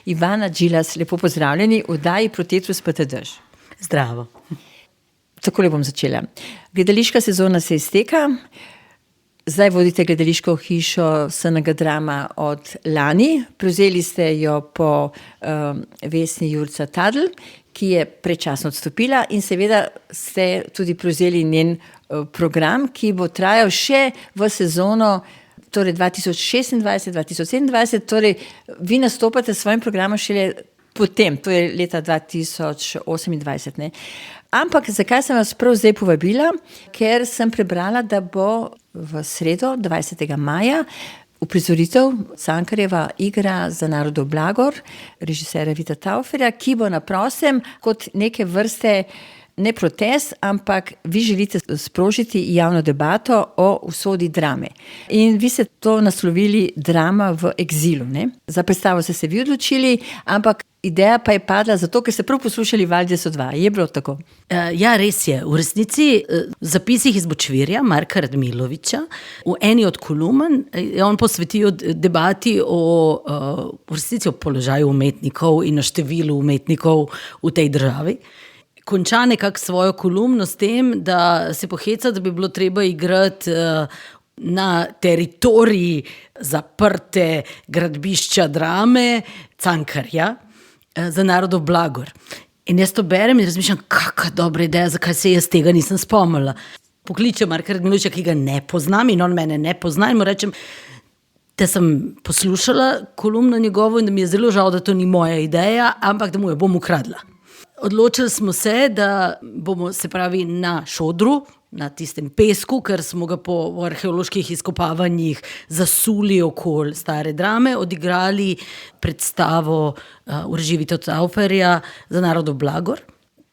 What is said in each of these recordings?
Ivana Džilas, lepo pozdravljeni v oddaji Protetrus pa te drž. Zdravo. Takole bom začela. Gledališka sezona se izteka. Zdaj vodite gledališko hišo SNG Drama od lani. Prevzeli ste jo po Vesni Jurca Tadl, ki je predčasno odstopila, in seveda ste tudi prevzeli njen program, ki bo trajal še v sezono torej 2026-2027, torej vi nastopate s svojim programom šele potem, to je leta 2028. Ne? Ampak zakaj sem vas prav zdaj povabila? Ker sem prebrala, da bo v sredo 20. maja uprizoritev Cankarjeva Igra za narodov blagor, režiserja Vita Tauferja, ki bo na prostem kot neke vrste ne protest, ampak vi želite sprožiti javno debato o usodi drame. In vi ste to naslovili Drama v egzilu. Ne? Za predstavo ste se vi odločili, ampak ideja pa je padla zato, ker ste prav poslušali Val 202. Je bilo tako? Ja, res je. V resnici v zapisih iz Bočvirja, Marka Radmiloviča, v eni od kolumn je on posvetil debati v resnici o položaju umetnikov in o številu umetnikov v tej državi. Konča nekako svojo kolumno s tem, da se poheca, da bi bilo treba igrati na teritoriji zaprte gradbišča Drame Cankarja za narodov blagor. In jaz to berem in razmišljam, kakšna dobra ideja, zakaj se jaz tega nisem spomnila. Pokličem Marka Radmiloviča, ki ga ne poznam, in on mene ne pozna, in mu rečem, da sem poslušala kolumno njegovo in da mi je zelo žal, da to ni moja ideja, ampak da mu jo bom ukradla. Odločili smo se, da bomo, se pravi, na šodru, na tistem pesku, ker smo ga po arheoloških izkopavanjih zasuli okoli stare Drame, odigrali predstavo v režiji Vita Tauferja za narodov blagor.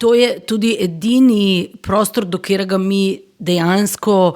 To je tudi edini prostor, do katerega mi dejansko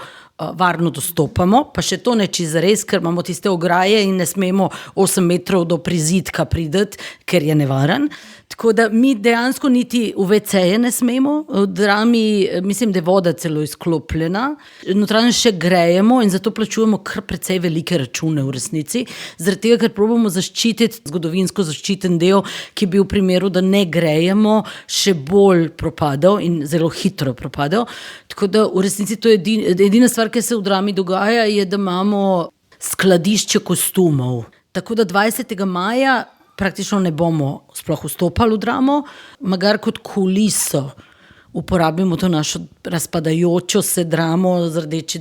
varno dostopamo, pa še to ne čisto res, ker imamo tiste ograje in ne smemo 8 metrov do prizidka priti, ker je nevaren. Tako da mi dejansko niti v WC-je ne smemo. V Drami mislim, da je voda celo izklopljena. Notranje še grejemo in zato plačujemo kar precej velike račune v resnici. Zaradi tega, ker probamo zaščititi zgodovinsko zaščiten del, ki bi v primeru, da ne grejemo, še bolj propadel in zelo hitro propadel. Tako da v resnici to je edina stvar, ki se v Drami dogaja, je, da imamo skladišče kostumov. Tako da 20. maja praktično ne bomo sploh vstopali v Dramo, magar kot kuliso uporabimo to našo razpadajočo se Dramo z rdeče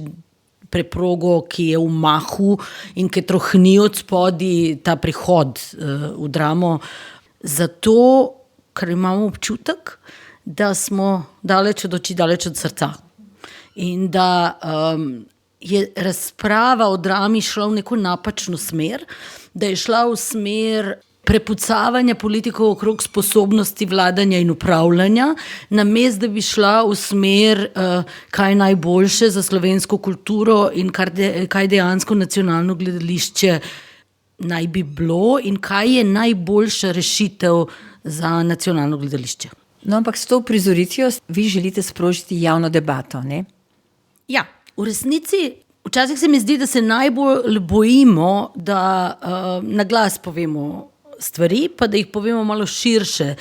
preprogo, ki je v mahu in ki trohni od spodaj ta prihod v Dramo. Zato, ker imamo občutek, da smo daleč od oči, daleč od srca. In da je razprava o Drami šla v neko napačno smer, da je šla v smer prepucavanja politikov okrog sposobnosti vladanja in upravljanja, namesto da bi šla v smer, kaj je najboljše za slovensko kulturo in kaj dejansko nacionalno gledališče naj bi bilo in kaj je najboljša rešitev za nacionalno gledališče. No, ampak s to uprizoritvijo vi želite sprožiti javno debato, ne? Ja, v resnici včasih se mi zdi, da se najbolj bojimo, da na glas povemo stvari, pa da jih povemo malo širše.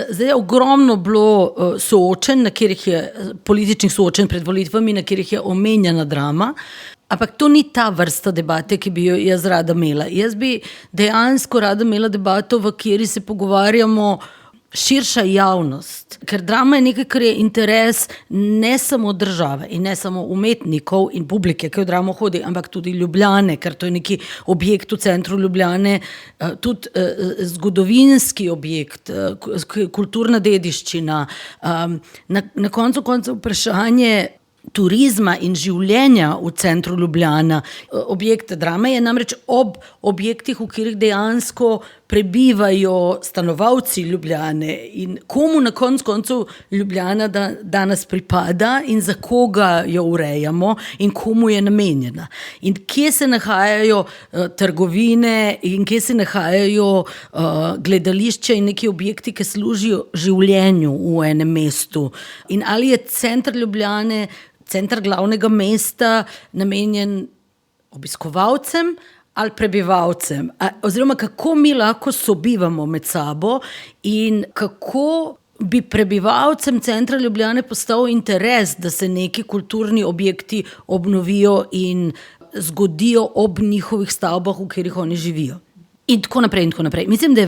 Zdaj je ogromno bilo soočen, političnih soočen pred volitvami, na katerih je omenjena Drama, ampak to ni ta vrsta debate, ki bi jo jaz rada imela. Jaz bi dejansko rada imela debato, v kateri se pogovarjamo širša javnost, ker Drama je nekaj, kar je interes ne samo države in ne samo umetnikov in publike, ki v Dramo hodi, ampak tudi Ljubljane, ker to je neki objekt v centru Ljubljane, tudi zgodovinski objekt, kulturna dediščina, na koncu vprašanje turizma in življenja v centru Ljubljana. Objekt Drame je namreč ob objektih, v katerih dejansko prebivajo stanovalci Ljubljane in komu na koncu Ljubljana danes pripada in za koga jo urejamo in komu je namenjena. In kje se nahajajo trgovine in kje se nahajajo gledališče in neki objekti, ki služijo življenju v enem mestu. In ali je center Ljubljane, center glavnega mesta namenjen obiskovalcem ali prebivalcem, oziroma kako mi lahko sobivamo med sabo in kako bi prebivalcem centra Ljubljane postal interes, da se neki kulturni objekti obnovijo in zgodijo ob njihovih stavbah, v katerih oni živijo. In tako naprej, in tako naprej. Mislim, da je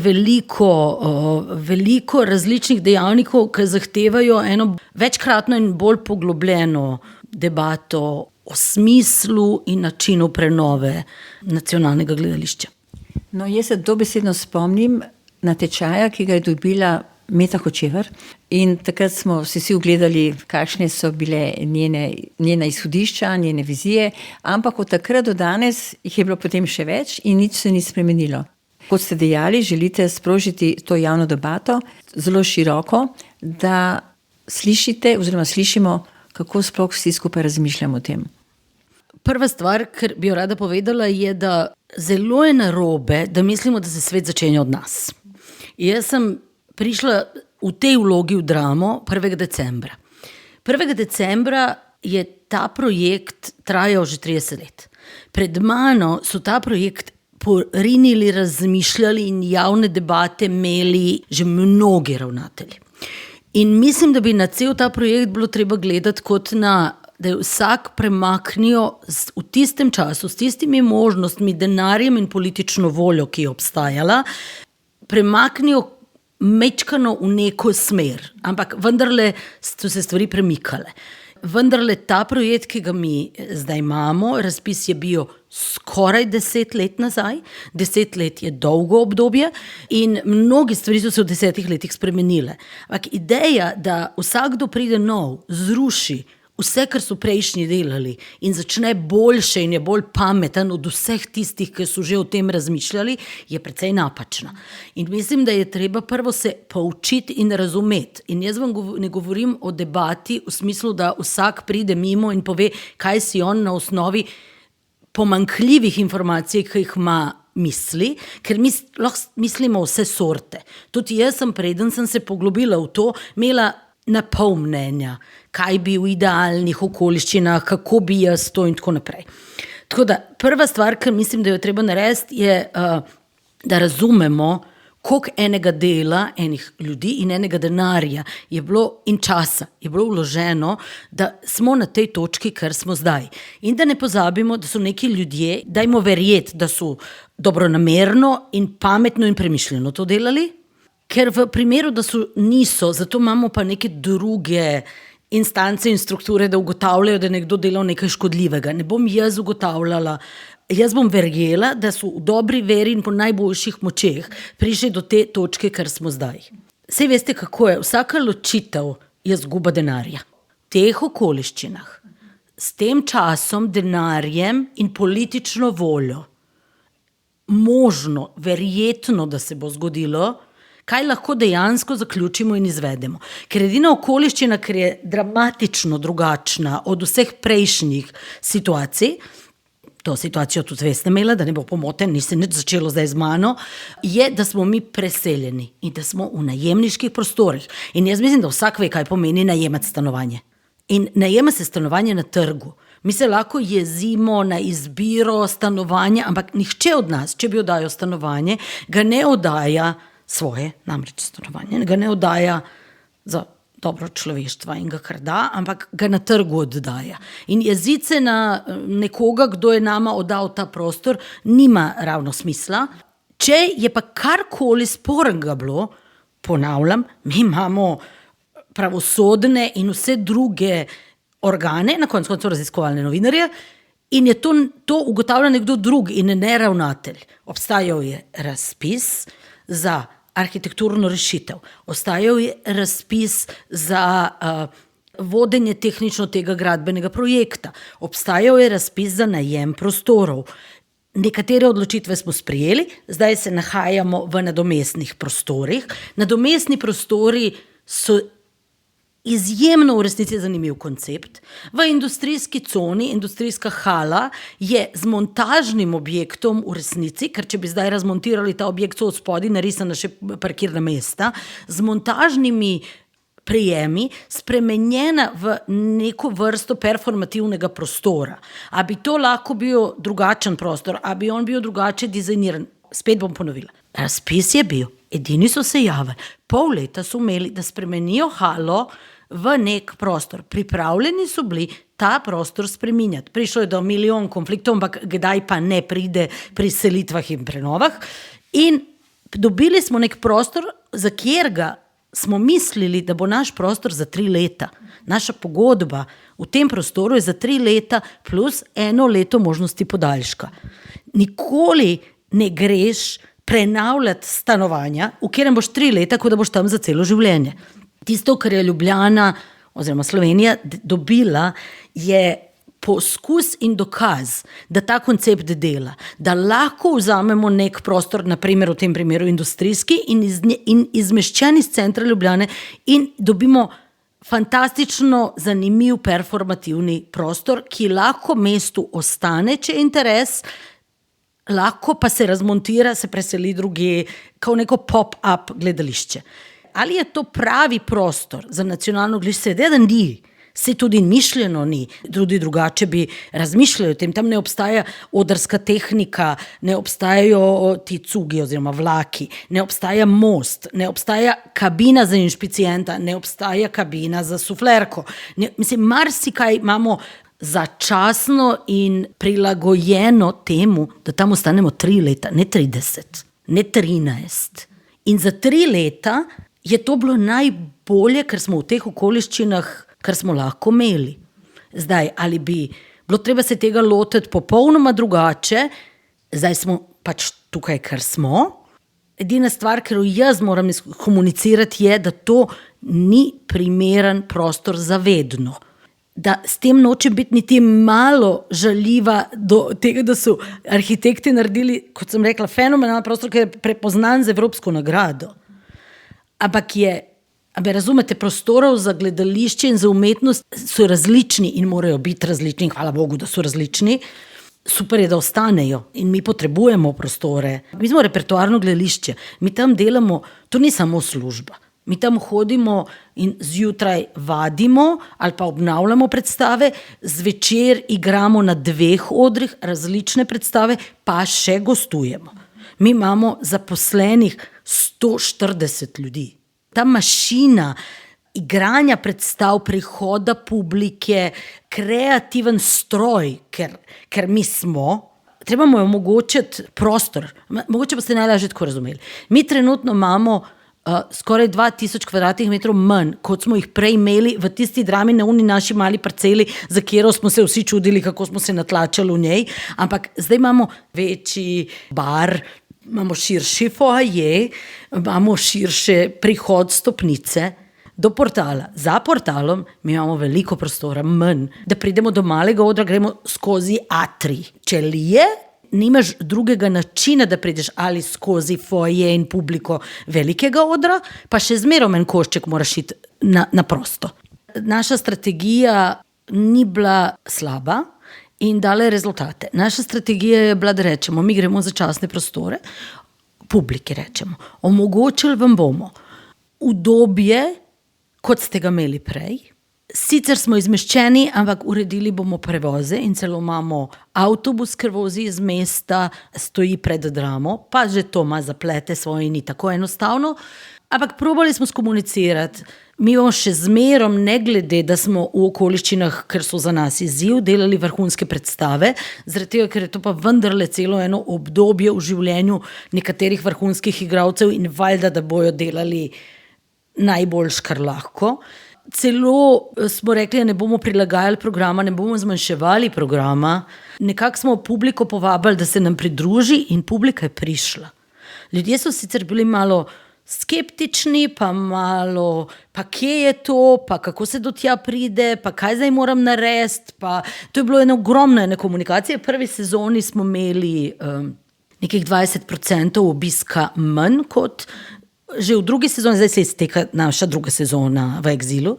veliko različnih dejavnikov, ki zahtevajo eno večkratno in bolj poglobljeno debato o smislu in načinu prenove nacionalnega gledališča. No, jaz se dobesedno spomnim natečaja, ki ga je dobila Meta Hočevar, in takrat smo vsi ugledali, kakšne so bile njena izhodišča, njene vizije, ampak od takrat do danes jih je bilo potem še več in nič se ni spremenilo. Kot ste dejali, želite sprožiti to javno debato zelo široko, da slišite oziroma slišimo, kako sploh vsi skupaj razmišljamo o tem. Prva stvar, kar bi jo rada povedala, je, da zelo je narobe, da mislimo, da se svet začenja od nas. Jaz sem prišla v tej vlogi v Dramo 1. decembra. 1. decembra je ta projekt trajal že 30 let. Pred mano so ta projekt porinili, razmišljali in javne debate imeli že mnogi ravnatelji. In mislim, da bi na cel ta projekt bilo treba gledati kot na, da je vsak premaknijo v tistem času, s tistimi možnostmi, denarjem in politično voljo, ki je obstajala, premaknijo mečkano v neko smer, ampak vendarle so se stvari premikale. Vendarle ta projekt, ki ga mi zdaj imamo, razpis je bil skoraj 10 let nazaj, 10 let je dolgo obdobje in mnogi stvari so se v 10 letih spremenile. Ampak ideja, da vsakdo pride nov, zruši vse, kar so prejšnji delali in začne boljše in je bolj pameten od vseh tistih, ki so že o tem razmišljali, je precej napačna. In mislim, da je treba prvo se poučiti in razumeti. In jaz vam ne govorim o debati v smislu, da vsak pride mimo in pove, kaj si on na osnovi pomanjkljivih informacij, ki jih ima misli, ker mi lahko mislimo vse sorte. Tudi jaz preden sem se poglobila v to, imela na pol mnenja, kaj bi v idealnih okoliščinah, kako bi jaz to in tako naprej. Tako da prva stvar, ki mislim, da jo treba narediti, je, da razumemo, koliko enega dela, enih ljudi in enega denarja je bilo in časa je bilo vloženo, da smo na tej točki, kar smo zdaj. In da ne pozabimo, da so neki ljudje, dajmo verjeti, da so dobronamerno in pametno in premišljeno to delali, ker v primeru, da niso, zato imamo pa neke druge instance in strukture, da ugotavljajo, da je nekdo delal nekaj škodljivega. Ne bom jaz ugotavljala, jaz bom verjela, da so v dobri veri in po najboljših močeh prišli do te točke, kar smo zdaj. Saj veste, kako je, vsaka ločitev je izguba denarja. V teh okoliščinah, s tem časom, denarjem in politično voljo, možno, verjetno, da se bo zgodilo, kaj lahko dejansko zaključimo in izvedemo. Ker edina okoliščina, ker je dramatično drugačna od vseh prejšnjih situacij, to situacijo tudi veste imela, da ne bo pomoten, ni se nič začelo zdaj z mano, je, da smo mi preseljeni in da smo v najemniških prostorih. In jaz mislim, da vsak ve, kaj pomeni najemati stanovanje. In najema se stanovanje na trgu. Mi se lahko jezimo na izbiro stanovanja, ampak nihče od nas, če bi oddajal stanovanje, ga ne oddaja svoje, namreč stanovanje, ga ne oddaja za dobro človeštva in ga kar da, ampak ga na trgu oddaja. In jeziti se na nekoga, kdo je nama oddal ta prostor, nima ravno smisla. Če je pa karkoli spornega bilo, ponavljam, mi imamo pravosodne in vse druge organe, na koncu raziskovalne novinarje, in je to ugotavlja nekdo drug in ne ravnatelj. Obstajal je razpis za arhitekturno rešitev, ostajal je razpis za vodenje tehnično tega gradbenega projekta, obstajal je razpis za najem prostorov. Nekatere odločitve smo sprejeli, zdaj se nahajamo v nadomestnih prostorih. Nadomestni prostori so izjemno v resnici zanimiv koncept. V industrijski coni, industrijska hala je z montažnim objektom v resnici, ker če bi zdaj razmontirali ta objekt, so od spodaj narisana še parkirna mesta, z montažnimi prijemi spremenjena v neko vrsto performativnega prostora. A bi to lahko bil drugačen prostor, a bi on bil drugače dizajniran? Spet bom ponovila. Razpis je bil, edini so se javili, pol leta so imeli, da spremenijo halo v nek prostor. Pripravljeni so bili ta prostor spreminjati. Prišlo je do milijon konfliktov, ampak kdaj pa ne pride pri selitvah in prenovah. In dobili smo nek prostor, za katerega smo mislili, da bo naš prostor za 3 leta. Naša pogodba v tem prostoru je za 3 leta plus 1 leto možnosti podaljška. Nikoli ne greš prenavljati stanovanja, v katerem boš 3 leta, kot da boš tam za celo življenje. Tisto, kar je Ljubljana oziroma Slovenija dobila, je poskus in dokaz, da ta koncept dela, da lahko vzamemo nek prostor, naprimer v tem primeru industrijski, in izmeščen iz centra Ljubljane in dobimo fantastično zanimiv performativni prostor, ki lahko mestu ostane, če je interes, lahko pa se razmontira, se preseli drugje, kot neko pop-up gledališče. Ali je to pravi prostor za nacionalno gledališče? Seveda ni. Se tudi mišljeno ni, tudi drugače bi razmišljali o tem. Tam ne obstaja odrska tehnika, ne obstajajo ti cugi oziroma vlaki, ne obstaja most, ne obstaja kabina za inšpicijenta, ne obstaja kabina za suflerko. Marsikaj imamo začasno in prilagojeno temu, da tam ostanemo 3 leta, ne 30, ne 13. In za 3 leta je to bilo najbolje, ker smo v teh okoliščinah, kar smo lahko imeli. Zdaj, ali bi bilo treba se tega lotiti popolnoma drugače, zdaj smo pač tukaj, kar smo. Edina stvar, ker jaz moram komunicirati, je, da to ni primeren prostor za vedno. Da s tem nočem biti niti malo žaljiva do tega, da so arhitekti naredili, kot sem rekla, fenomenalen prostor, ki je prepoznan z evropsko nagrado. Ampak razumete, prostorov za gledališče in za umetnost so različni in morajo biti različni. Hvala Bogu, da so različni. Super je, da ostanejo in mi potrebujemo prostore. Mi smo repertoarno gledališče. Mi tam delamo, to ni samo služba. Mi tam hodimo in zjutraj vadimo ali pa obnavljamo predstave, zvečer igramo na 2 odrih različne predstave, pa še gostujemo. Mi imamo zaposlenih 140 ljudi. Ta mašina igranja predstav, prihoda publike, kreativen stroj, ker mi smo, treba mu omogočiti prostor. Mogoče pa ste najlažje tako razumeli. Mi trenutno imamo skoraj 2000 kvadratnih metrov manj, kot smo jih prej imeli v tisti drami na uni naši mali parceli, za katero smo se vsi čudili, kako smo se natlačali v njej. Ampak zdaj imamo večji bar, imamo širši foaje, imamo širše prihod stopnice do portala. Za portalom mi imamo veliko prostora, manj. Da pridemo do malega odra, gremo skozi atrij. Če lije, nimaš drugega načina, da prideš ali skozi foaje in publiko velikega odra, pa še zmerom en košček moraš iti na prosto. Naša strategija ni bila slaba in dala rezultate. Naša strategija je bila, da rečemo, mi gremo za časne prostore, publiki rečemo, omogočili vam bomo udobje, kot ste ga imeli prej. Sicer smo izmeščeni, ampak uredili bomo prevoze in celo imamo avtobus, ki vozi iz mesta, stoji pred dramo, pa že to ima zaplete svoje, ni tako enostavno. Ampak probali smo skomunicirati. Mi bomo še zmerom, ne glede, da smo v okoliščinah, ker so za nas izziv, delali vrhunske predstave, zaradi tega, ker je to pa vendarle celo eno obdobje v življenju nekaterih vrhunskih igralcev in valjda, da bojo delali najboljš, kar lahko. Celo smo rekli, da ne bomo prilagajali programa, ne bomo zmanjševali programa. Nekako smo publiko povabili, da se nam pridruži in publika je prišla. Ljudje so sicer bili malo skeptični, pa malo, pa kje je to, pa kako se do tja pride, pa kaj zdaj moram narediti. To je bilo eno ogromno komunikacije. V prvi sezoni smo imeli nekih 20% obiska manj kot že v drugi sezoni, zdaj se izteka naša druga sezona v Exilu.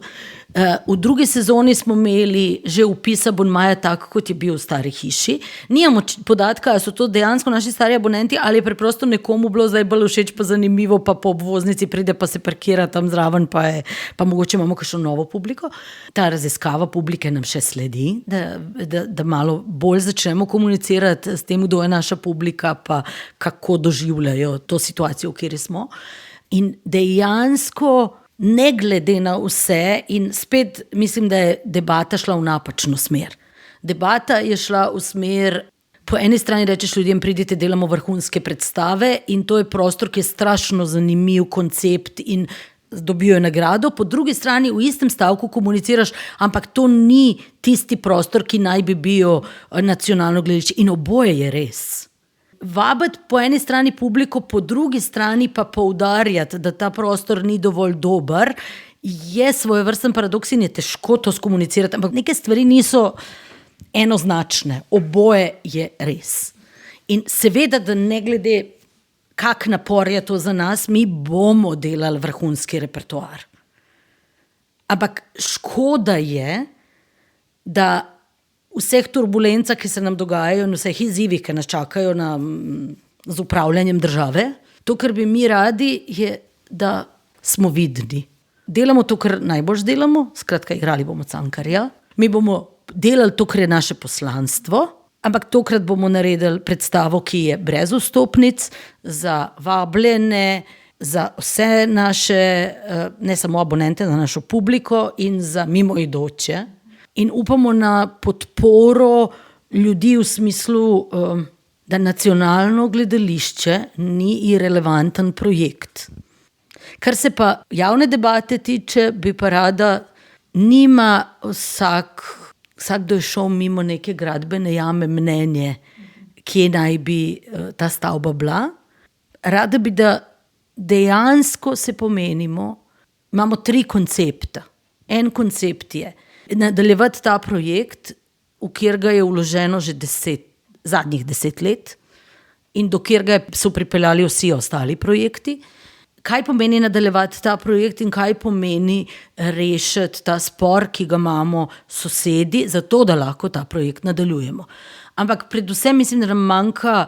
V drugi sezoni smo imeli že vpis abonmaja tak, kot je bil v stari hiši. Nimamo podatka, ali so to dejansko naši stari abonenti ali je preprosto nekomu bilo zdaj bolj všeč, pa zanimivo, pa po obvoznici pride, pa se parkira tam zraven, pa mogoče imamo kakšno novo publiko. Ta raziskava publike nam še sledi, da malo bolj začnemo komunicirati s tem, kdo je naša publika, pa kako doživljajo to situacijo, v kateri smo. In dejansko ne glede na vse, in spet mislim, da je debata šla v napačno smer. Debata je šla v smer, po eni strani rečeš ljudem, pridite, delamo vrhunske predstave in to je prostor, ki je strašno zanimiv koncept in dobijo nagrado, po drugi strani v istem stavku komuniciraš, ampak to ni tisti prostor, ki naj bi bil nacionalno gledališče, in oboje je res. Vabiti po eni strani publiko, po drugi strani pa poudarjati, da ta prostor ni dovolj dober, je svojevrsten paradoks in je težko to skomunicirati, ampak neke stvari niso enoznačne, oboje je res. In seveda, da ne glede, kak napor je to za nas, mi bomo delali vrhunski repertoar. Ampak škoda je, da vseh turbulencah, ki se nam dogajajo, in vseh izzivih, ki nas čakajo z upravljanjem države, to, kar bi mi radi, je, da smo vidni. Delamo to, kar najbolj delamo, skratka, igrali bomo Cankarja. Mi bomo delali to, kar je naše poslanstvo, ampak tokrat bomo naredili predstavo, ki je brez vstopnic, za vabljene, za vse naše, ne samo abonente, za našo publiko in za mimoidoče. In upamo na podporo ljudi v smislu, da nacionalno gledališče ni irelevanten projekt. Kar se pa javne debate tiče, bi pa rada, nima vsakdo je šel mimo neke gradbene jame mnenje, kje naj bi ta stavba bila. Rada bi, da dejansko se pomenimo, imamo 3 koncepta. En koncept je nadaljevati ta projekt, v kjer ga je vloženo že zadnjih 10 let in do kjer so pripeljali vsi ostali projekti. Kaj pomeni nadaljevati ta projekt in kaj pomeni rešiti ta spor, ki ga imamo sosedi, zato da lahko ta projekt nadaljujemo. Ampak predvsem mislim, da nam manjka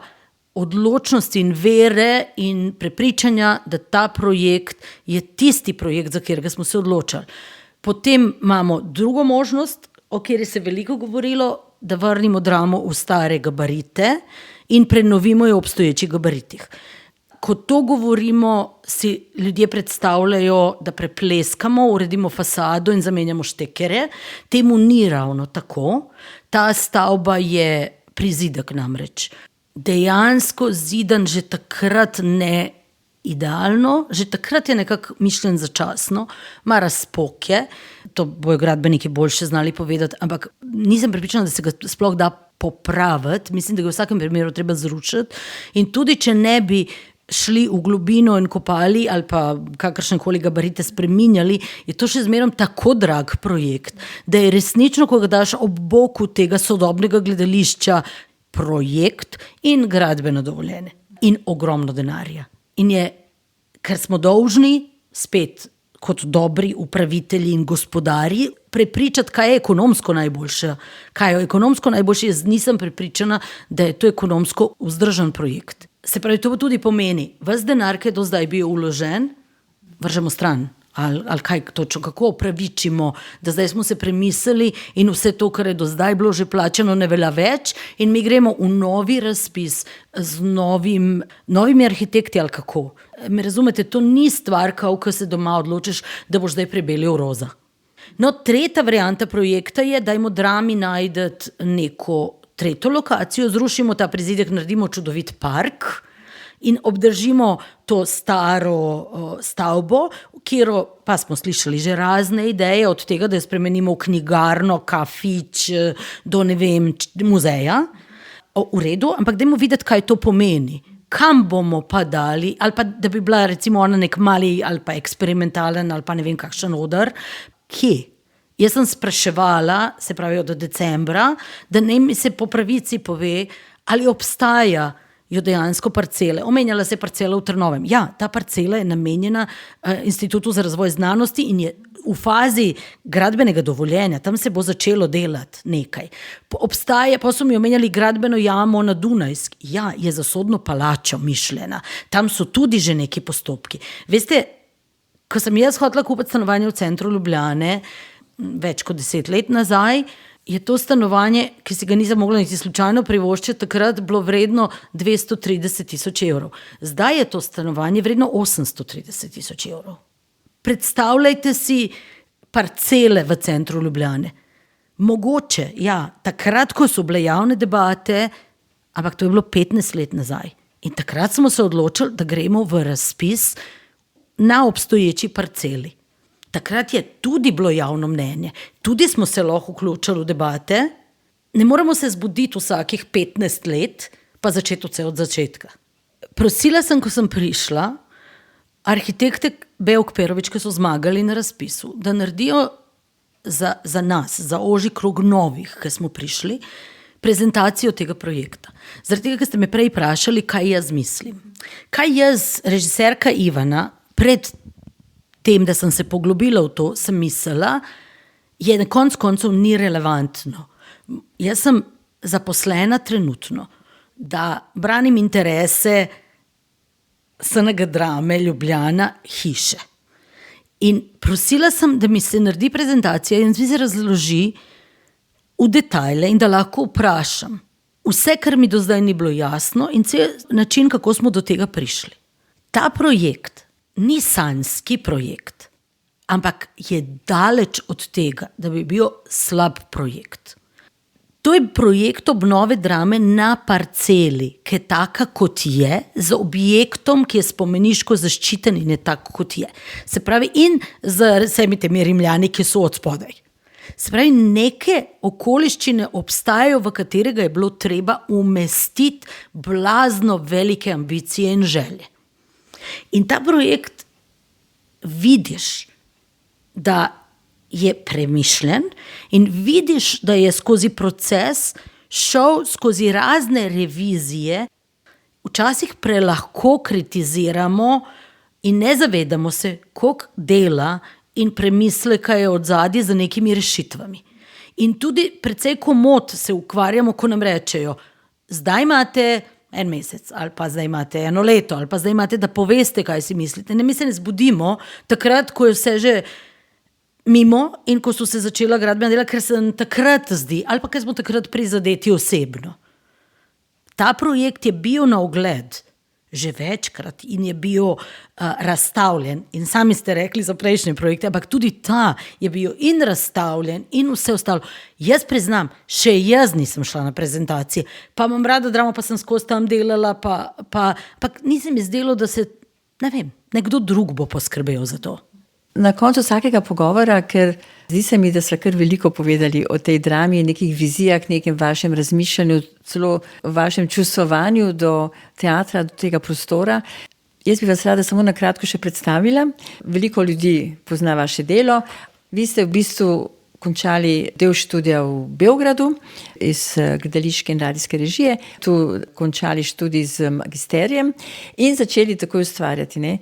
odločnosti in vere in prepričanja, da ta projekt je tisti projekt, za katerega smo se odločili. Potem imamo drugo možnost, o kateri se veliko govorilo, da vrnimo Dramo v stare gabarite in prenovimo jo v obstoječih gabaritih. Ko to govorimo, si ljudje predstavljajo, da prepleskamo, uredimo fasado in zamenjamo štekere. Temu ni ravno tako. Ta stavba je prizidek namreč. Dejansko zidan že takrat ne idealno, že takrat je nekako mišljen začasno, ima razpoke, to bojo gradbeniki boljše znali povedati, ampak nisem prepričana, da se ga sploh da popraviti, mislim, da ga v vsakem primeru treba zrušiti in tudi, če ne bi šli v globino in kopali ali pa kakršnekoli gabarite spreminjali, je to še zmerom tako drag projekt, da je resnično, ko ga daš ob boku tega sodobnega gledališča, projekt in gradbeno dovoljenje in ogromno denarja. In je, ker smo dolžni, spet kot dobri upravitelji in gospodarji, prepričati, kaj je ekonomsko najboljše. Kaj je ekonomsko najboljše, jaz nisem prepričana, da je to ekonomsko vzdržen projekt. Se pravi, to tudi pomeni, ves denar, ki je do zdaj bil vložen, vržemo stran. Ali kaj točno, kako opravičimo, da zdaj smo se premislili in vse to, kar je do zdaj bilo že plačano, ne velja več in mi gremo v novi razpis z novimi arhitekti ali kako. Me razumete, to ni stvar, ko se doma odločiš, da boš zdaj prebelil roza. No, tretja varianta projekta je, dajmo Drami najti neko tretjo lokacijo, zrušimo ta prizidek, naredimo čudovit park in obdržimo to staro stavbo, kjero pa smo slišali že razne ideje, od tega, da jo spremenimo v knjigarno, kafič, do ne vem, muzeja. V redu, ampak dajmo videti, kaj to pomeni. Kam bomo pa dali, ali pa da bi bila recimo ona nek mali ali pa eksperimentalen ali pa ne vem kakšen oder. Kje? Jaz sem spraševala, se pravi od decembra, da ne mi se po pravici pove, ali obstaja jo dejansko parcele. Omenjala se je parcela v Trnovem. Ja, ta parcela je namenjena Institutu za razvoj znanosti in je v fazi gradbenega dovoljenja, tam se bo začelo delati nekaj. Obstaja, pa so mi omenjali gradbeno jamo na Dunajsk. Ja, je za sodno palačo mišljena. Tam so tudi že neki postopki. Veste, ko sem jaz hotela kupiti stanovanje v centru Ljubljane, več kot 10 let nazaj, je to stanovanje, ki si ga nisem mogla niti slučajno privoščiti, takrat bilo vredno 230 000 evrov. Zdaj je to stanovanje vredno 830 000 evrov. Predstavljajte si parcele v centru Ljubljane. Mogoče, ja, takrat, ko so bile javne debate, ampak to je bilo 15 let nazaj. In takrat smo se odločili, da gremo v razpis na obstoječi parceli. Takrat je tudi bilo javno mnenje, tudi smo se lahko vključili v debate. Ne moremo se zbuditi vsakih 15 let, pa začeti vse od začetka. Prosila sem, ko sem prišla, arhitekte Bevk Perović, ki so zmagali na razpisu, da naredijo za nas, za ožji krog novih, ki smo prišli, prezentacijo tega projekta. Zaradi tega, ker ste me prej vprašali, kaj jaz mislim. Kaj jaz, režiserka Ivana, pred tem, da sem se poglobila v to, sem mislila, je na koncu ni relevantno. Jaz sem zaposlena trenutno, da branim interese SNG Drame Ljubljana hiše. In prosila sem, da mi se naredi prezentacija in mi se razloži v detajle in da lahko vprašam vse, kar mi do zdaj ni bilo jasno in cel način, kako smo do tega prišli. Ta projekt ni sanjski projekt, ampak je daleč od tega, da bi bil slab projekt. To je projekt obnove Drame na parceli, ki je taka, kot je, z objektom, ki je spomeniško zaščiten in je tako, kot je. Se pravi, in z vsemi temi Rimljani, ki so od spodaj. Se pravi, neke okoliščine obstajajo, v katerega je bilo treba umestiti blazno velike ambicije in želje. In ta projekt vidiš, da je premišljen in vidiš, da je skozi proces šel skozi razne revizije. Včasih prelahko kritiziramo in ne zavedamo se, koliko dela in premisleka je odzadje za nekimi rešitvami. In tudi precej komot se ukvarjamo, ko nam rečejo, zdaj imate 1 mesec, ali pa zdaj imate 1 leto, ali pa zdaj imate, da poveste, kaj si mislite. Ne, mi se ne zbudimo takrat, ko je vse že mimo in ko so se začela gradbena dela, ker se nam takrat zdi, ali pa ker smo takrat prizadeti osebno. Ta projekt je bil na ogled že večkrat in je bil razstavljen. In sami ste rekli za prejšnje projekte, ampak tudi ta je bil in razstavljen in vse ostalo. Jaz priznam, še jaz nisem šla na prezentacije, pa imam rada Dramo, pa sem skozi tam delala, pa nisem izdelo, da se, ne vem, nekdo drug bo poskrbel za to. Na koncu vsakega pogovora, ker zdi se mi, da smo kar veliko povedali o tej drami, nekih vizijah, nekem vašem razmišljanju, celo vašem čustvovanju do teatra, do tega prostora. Jaz bi vas rada samo na kratko še predstavila. Veliko ljudi pozna vaše delo. Vi ste v bistvu končali del študija v Beogradu iz gledališke in radijske režije, tu končali študij z magisterijem in začeli takoj ustvarjati, ne?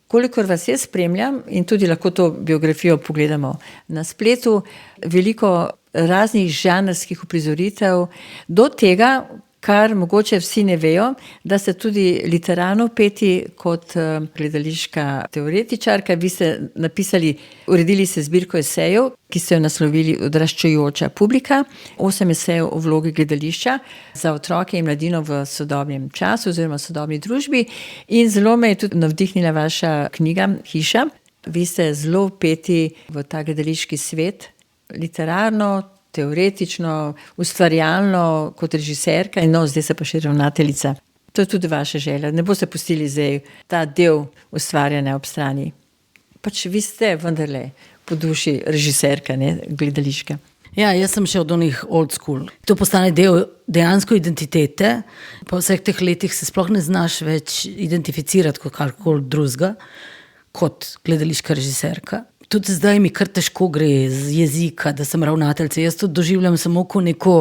Kolikor vas jaz spremljam in tudi lahko to biografijo pogledamo na spletu, veliko raznih žanrskih uprizoritev do tega, kar mogoče vsi ne vejo, da ste tudi literarno peti kot gledališka teoretičarka. Vi ste napisali, uredili ste zbirko esejev, ki ste jo naslovili Odraščajoča publika, 8 esejev o vlogi gledališča za otroke in mladino v sodobnem času oziroma sodobni družbi. In zelo me je tudi navdihnila vaša knjiga Hiša. Vi ste zelo peti v ta gledališki svet, literarno, teoretično, ustvarjalno, kot režiserka in zdaj se pa še ravnateljica. To je tudi vaša želja. Ne boste pustili zdaj ta del ustvarjanja ob strani. Pač vi ste vendarle po duši režiserka, ne, gledališka. Ja, jaz sem še od onih old school. To postane del dejansko identitete. Po vseh teh letih se sploh ne znaš več identificirati kot karkoli drugega, kot gledališka režiserka. Tudi zdaj mi kar težko gre z jezika, da sem ravnateljica. Jaz to doživljam samo kot neko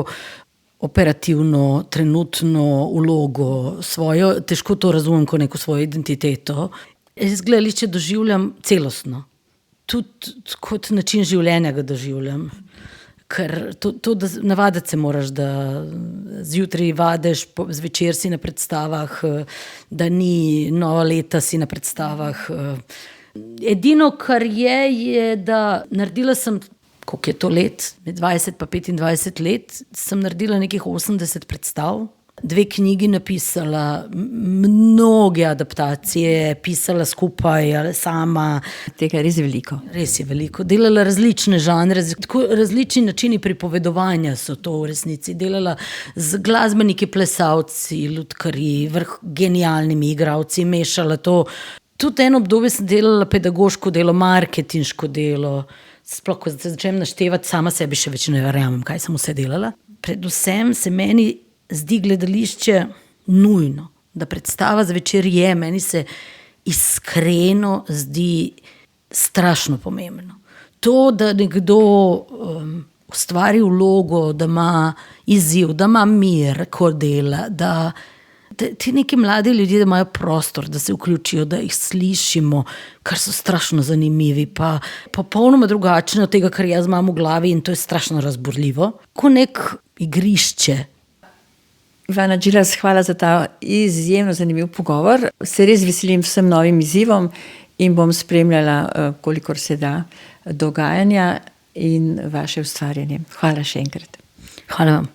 operativno, trenutno vlogo svojo. Težko to razumem kot neko svojo identiteto. Jaz gledališče doživljam celostno. tudi kot način življenja ga doživljam. Ker to da navaditi se moraš, da zjutraj vadiš, zvečer si na predstavah, da ni nova leta si na predstavah. Edino, kar je, da naredila sem, koliko je to let, med 20 pa 25 let, sem naredila nekih 80 predstav. 2 knjigi napisala, mnoge adaptacije, pisala skupaj ali sama. Tega je res veliko. Res je veliko. Delala različne žanre, tako različni načini pripovedovanja so to v resnici. Delala z glasbeniki, plesalci, lutkarji, genialnimi igralci, mešala to. Tudi eno obdobje sem delala pedagoško delo, marketinško delo. Sploh, ko začnem naštevati, sama sebi še več ne verjamem, kaj sem vse delala. Predvsem se meni zdi gledališče nujno, da predstava zvečer je, meni se iskreno zdi strašno pomembno. To, da nekdo ustvari vlogo, da ima izziv, da ima mir, ko dela, da ti neki mladi ljudje, da imajo prostor, da se vključijo, da jih slišimo, kar so strašno zanimivi, pa popolnoma drugačne od tega, kar jaz imam v glavi, in to je strašno razburljivo. Ko nek igrišče. Ivana Džilas, hvala za ta izjemno zanimiv pogovor. Se res veselim vsem novim izzivom in bom spremljala, kolikor se da, dogajanja in vaše ustvarjanje. Hvala še enkrat. Hvala vam.